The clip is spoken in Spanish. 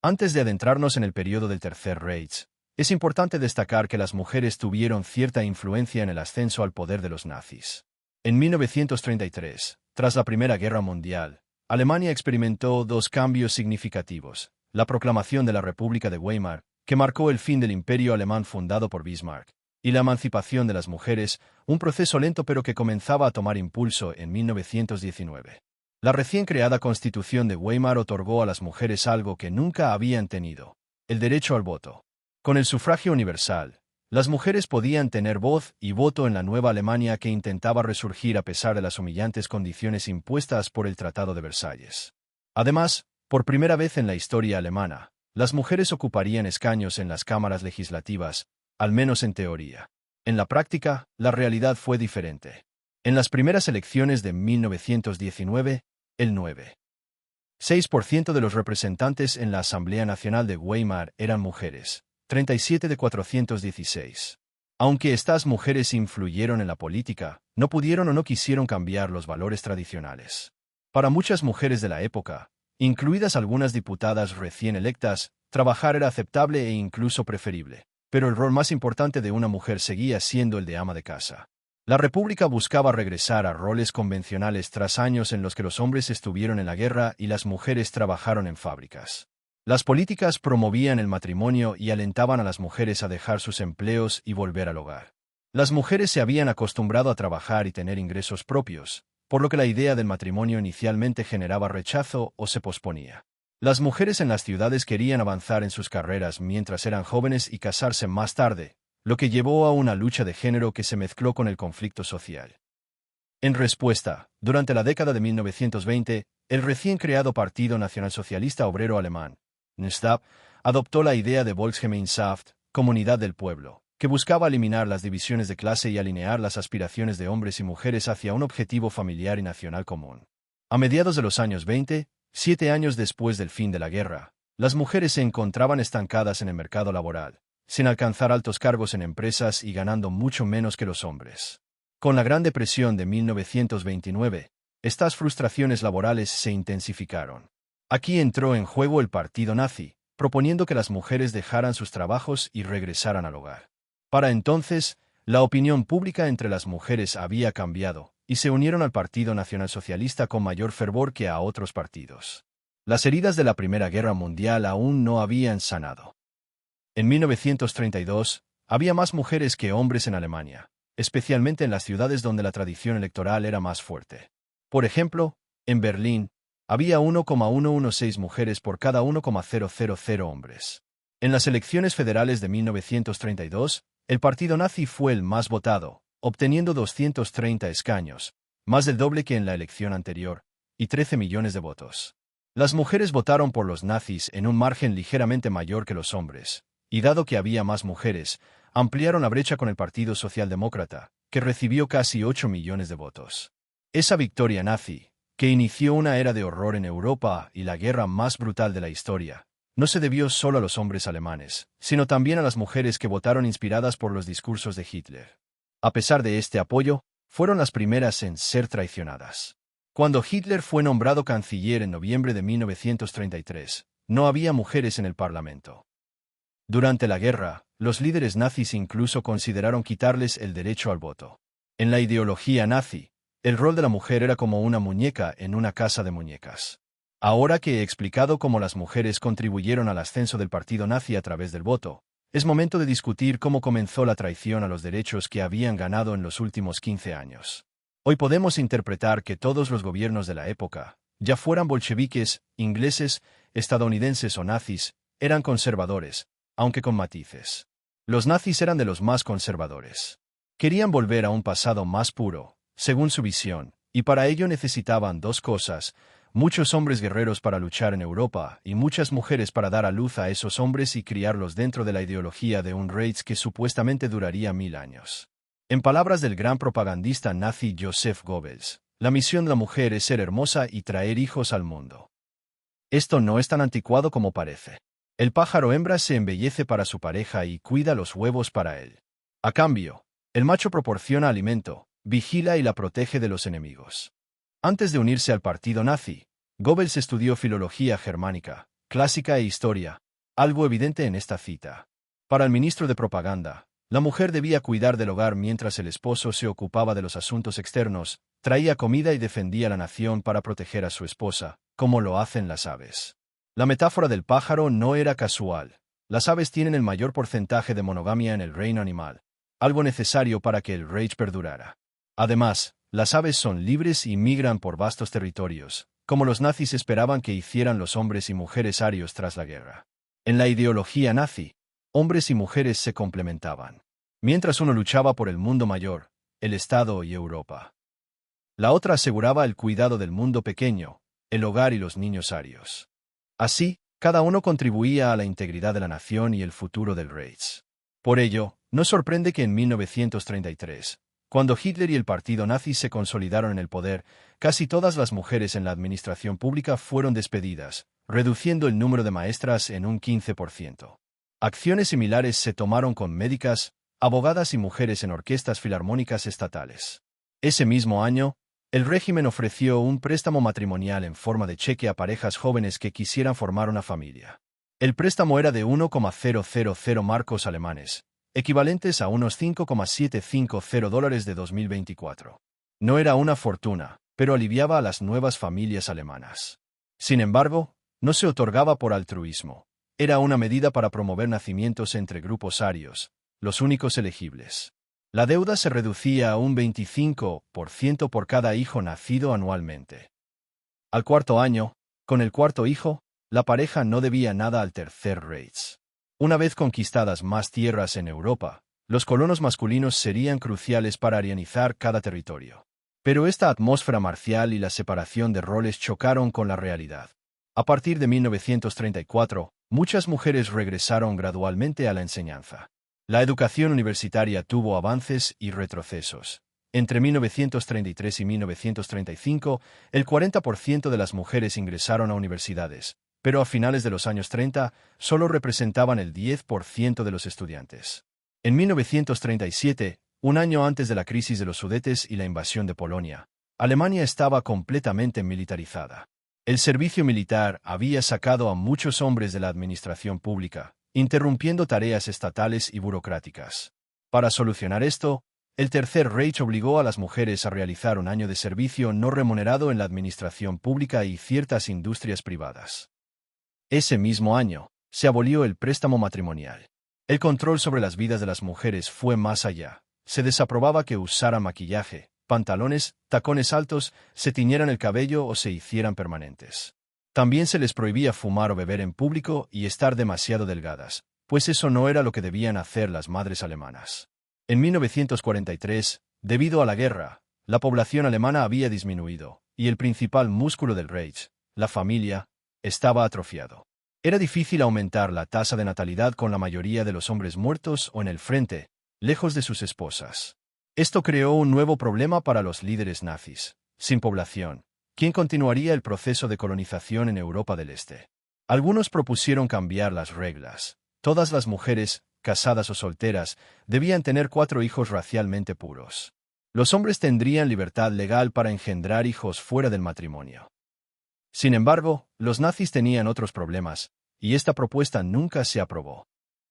Antes de adentrarnos en el periodo del Tercer Reich, es importante destacar que las mujeres tuvieron cierta influencia en el ascenso al poder de los nazis. En 1933, tras la Primera Guerra Mundial, Alemania experimentó dos cambios significativos: la proclamación de la República de Weimar, que marcó el fin del imperio alemán fundado por Bismarck, y la emancipación de las mujeres, un proceso lento pero que comenzaba a tomar impulso en 1919. La recién creada Constitución de Weimar otorgó a las mujeres algo que nunca habían tenido: el derecho al voto. Con el sufragio universal, las mujeres podían tener voz y voto en la nueva Alemania que intentaba resurgir a pesar de las humillantes condiciones impuestas por el Tratado de Versalles. Además, por primera vez en la historia alemana, las mujeres ocuparían escaños en las cámaras legislativas, al menos en teoría. En la práctica, la realidad fue diferente. En las primeras elecciones de 1919, el 9,6% de los representantes en la Asamblea Nacional de Weimar eran mujeres, 37 de 416. Aunque estas mujeres influyeron en la política, no pudieron o no quisieron cambiar los valores tradicionales. Para muchas mujeres de la época, incluidas algunas diputadas recién electas, trabajar era aceptable e incluso preferible, pero el rol más importante de una mujer seguía siendo el de ama de casa. La República buscaba regresar a roles convencionales tras años en los que los hombres estuvieron en la guerra y las mujeres trabajaron en fábricas. Las políticas promovían el matrimonio y alentaban a las mujeres a dejar sus empleos y volver al hogar. Las mujeres se habían acostumbrado a trabajar y tener ingresos propios, por lo que la idea del matrimonio inicialmente generaba rechazo o se posponía. Las mujeres en las ciudades querían avanzar en sus carreras mientras eran jóvenes y casarse más tarde, lo que llevó a una lucha de género que se mezcló con el conflicto social. En respuesta, durante la década de 1920, el recién creado Partido Nacionalsocialista Obrero Alemán, NSDAP, adoptó la idea de Volksgemeinschaft, comunidad del pueblo, que buscaba eliminar las divisiones de clase y alinear las aspiraciones de hombres y mujeres hacia un objetivo familiar y nacional común. A mediados de los años 20, 7 años después del fin de la guerra, las mujeres se encontraban estancadas en el mercado laboral, sin alcanzar altos cargos en empresas y ganando mucho menos que los hombres. Con la Gran Depresión de 1929, estas frustraciones laborales se intensificaron. Aquí entró en juego el partido nazi, proponiendo que las mujeres dejaran sus trabajos y regresaran al hogar. Para entonces, la opinión pública entre las mujeres había cambiado, y se unieron al Partido Nacionalsocialista con mayor fervor que a otros partidos. Las heridas de la Primera Guerra Mundial aún no habían sanado. En 1932, había más mujeres que hombres en Alemania, especialmente en las ciudades donde la tradición electoral era más fuerte. Por ejemplo, en Berlín, había 1,116 mujeres por cada 1,000 hombres. En las elecciones federales de 1932, el partido nazi fue el más votado, obteniendo 230 escaños, más del doble que en la elección anterior, y 13 millones de votos. Las mujeres votaron por los nazis en un margen ligeramente mayor que los hombres, y dado que había más mujeres, ampliaron la brecha con el Partido Socialdemócrata, que recibió casi 8 millones de votos. Esa victoria nazi, que inició una era de horror en Europa y la guerra más brutal de la historia, no se debió solo a los hombres alemanes, sino también a las mujeres que votaron inspiradas por los discursos de Hitler. A pesar de este apoyo, fueron las primeras en ser traicionadas. Cuando Hitler fue nombrado canciller en noviembre de 1933, no había mujeres en el Parlamento. Durante la guerra, los líderes nazis incluso consideraron quitarles el derecho al voto. En la ideología nazi, el rol de la mujer era como una muñeca en una casa de muñecas. Ahora que he explicado cómo las mujeres contribuyeron al ascenso del partido nazi a través del voto, es momento de discutir cómo comenzó la traición a los derechos que habían ganado en los últimos 15 años. Hoy podemos interpretar que todos los gobiernos de la época, ya fueran bolcheviques, ingleses, estadounidenses o nazis, eran conservadores, aunque con matices. Los nazis eran de los más conservadores. Querían volver a un pasado más puro, según su visión, y para ello necesitaban dos cosas: muchos hombres guerreros para luchar en Europa y muchas mujeres para dar a luz a esos hombres y criarlos dentro de la ideología de un Reich que supuestamente duraría 1000 años. En palabras del gran propagandista nazi Joseph Goebbels, la misión de la mujer es ser hermosa y traer hijos al mundo. Esto no es tan anticuado como parece. El pájaro hembra se embellece para su pareja y cuida los huevos para él. A cambio, el macho proporciona alimento, vigila y la protege de los enemigos. Antes de unirse al partido nazi, Goebbels estudió filología germánica, clásica e historia. Algo evidente en esta cita. Para el ministro de propaganda, la mujer debía cuidar del hogar mientras el esposo se ocupaba de los asuntos externos, traía comida y defendía la nación para proteger a su esposa, como lo hacen las aves. La metáfora del pájaro no era casual. Las aves tienen el mayor porcentaje de monogamia en el reino animal, algo necesario para que el Reich perdurara. Además, las aves son libres y migran por vastos territorios, como los nazis esperaban que hicieran los hombres y mujeres arios tras la guerra. En la ideología nazi, hombres y mujeres se complementaban. Mientras uno luchaba por el mundo mayor, el Estado y Europa, la otra aseguraba el cuidado del mundo pequeño, el hogar y los niños arios. Así, cada uno contribuía a la integridad de la nación y el futuro del Reich. Por ello, no sorprende que en 1933, cuando Hitler y el partido nazi se consolidaron en el poder, casi todas las mujeres en la administración pública fueron despedidas, reduciendo el número de maestras en un 15%. Acciones similares se tomaron con médicas, abogadas y mujeres en orquestas filarmónicas estatales. Ese mismo año, el régimen ofreció un préstamo matrimonial en forma de cheque a parejas jóvenes que quisieran formar una familia. El préstamo era de 1,000 marcos alemanes, equivalentes a unos $5,750 de 2024. No era una fortuna, pero aliviaba a las nuevas familias alemanas. Sin embargo, no se otorgaba por altruismo. Era una medida para promover nacimientos entre grupos arios, los únicos elegibles. La deuda se reducía a un 25% por cada hijo nacido anualmente. Al cuarto año, con el cuarto hijo, la pareja no debía nada al Tercer Reich. Una vez conquistadas más tierras en Europa, los colonos masculinos serían cruciales para arianizar cada territorio. Pero esta atmósfera marcial y la separación de roles chocaron con la realidad. A partir de 1934, muchas mujeres regresaron gradualmente a la enseñanza. La educación universitaria tuvo avances y retrocesos. Entre 1933 y 1935, el 40% de las mujeres ingresaron a universidades, pero a finales de los años 30, solo representaban el 10% de los estudiantes. En 1937, un año antes de la crisis de los Sudetes y la invasión de Polonia, Alemania estaba completamente militarizada. El servicio militar había sacado a muchos hombres de la administración pública, interrumpiendo tareas estatales y burocráticas. Para solucionar esto, el Tercer Reich obligó a las mujeres a realizar un año de servicio no remunerado en la administración pública y ciertas industrias privadas. Ese mismo año, se abolió el préstamo matrimonial. El control sobre las vidas de las mujeres fue más allá. Se desaprobaba que usaran maquillaje, pantalones, tacones altos, se tiñeran el cabello o se hicieran permanentes. También se les prohibía fumar o beber en público y estar demasiado delgadas, pues eso no era lo que debían hacer las madres alemanas. En 1943, debido a la guerra, la población alemana había disminuido, y el principal músculo del Reich, la familia, estaba atrofiado. Era difícil aumentar la tasa de natalidad con la mayoría de los hombres muertos o en el frente, lejos de sus esposas. Esto creó un nuevo problema para los líderes nazis. Sin población, ¿quién continuaría el proceso de colonización en Europa del Este? Algunos propusieron cambiar las reglas. Todas las mujeres, casadas o solteras, debían tener 4 hijos racialmente puros. Los hombres tendrían libertad legal para engendrar hijos fuera del matrimonio. Sin embargo, los nazis tenían otros problemas, y esta propuesta nunca se aprobó.